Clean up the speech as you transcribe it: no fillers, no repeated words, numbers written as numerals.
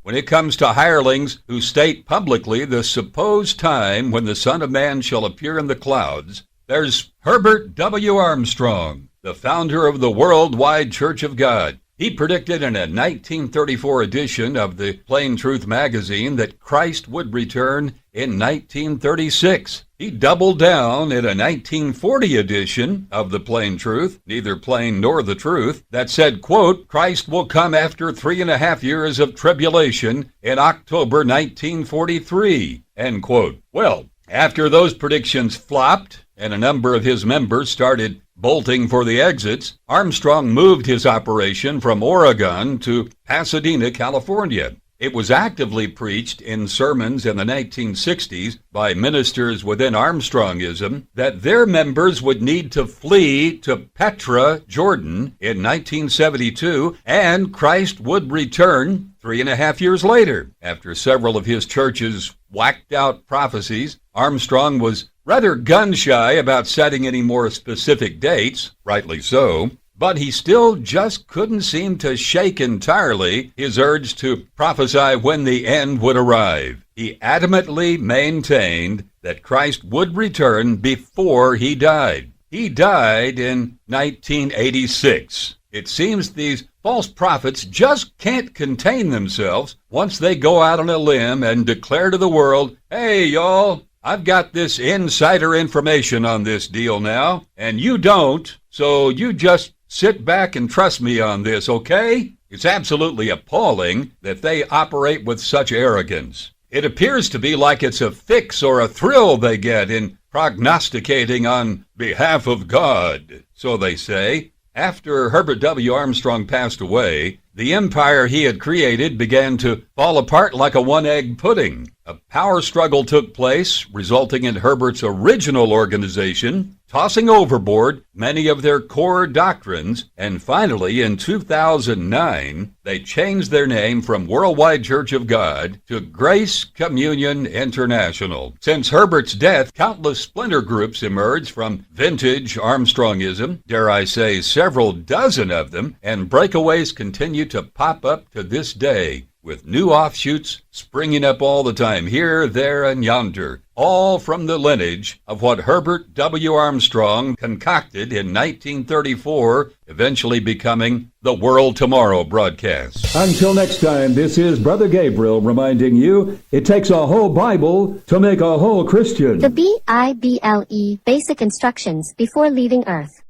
when it comes to hirelings who state publicly the supposed time when the Son of Man shall appear in the clouds, there's Herbert W. Armstrong, the founder of the Worldwide Church of God. He predicted in a 1934 edition of the Plain Truth magazine that Christ would return in 1936. He doubled down in a 1940 edition of the Plain Truth, neither plain nor the truth, that said, quote, Christ will come after 3.5 years of tribulation in October 1943, end quote. Well, after those predictions flopped and a number of his members started bolting for the exits, Armstrong moved his operation from Oregon to Pasadena, California. It was actively preached in sermons in the 1960s by ministers within Armstrongism that their members would need to flee to Petra, Jordan in 1972, and Christ would return 3.5 years later. After several of his churches whacked out prophecies, Armstrong was rather gun-shy about setting any more specific dates, rightly so, but he still just couldn't seem to shake entirely his urge to prophesy when the end would arrive. He adamantly maintained that Christ would return before he died. He died in 1986. It seems these false prophets just can't contain themselves once they go out on a limb and declare to the world, hey, y'all, I've got this insider information on this deal now, and you don't, so you just sit back and trust me on this, okay? It's absolutely appalling that they operate with such arrogance. It appears to be like it's a fix or a thrill they get in prognosticating on behalf of God, so they say. After Herbert W. Armstrong passed away, the empire he had created began to fall apart like a one-egg pudding. A power struggle took place, resulting in Herbert's original organization tossing overboard many of their core doctrines, and finally, in 2009, they changed their name from Worldwide Church of God to Grace Communion International. Since Herbert's death, countless splinter groups emerged from vintage Armstrongism, dare I say several dozen of them, and breakaways continue to pop up to this day, with new offshoots springing up all the time, here, there, and yonder, all from the lineage of what Herbert W. Armstrong concocted in 1934, eventually becoming the World Tomorrow broadcast. Until next time, this is Brother Gabriel reminding you, it takes a whole Bible to make a whole Christian. The Bible Basic Instructions Before Leaving Earth.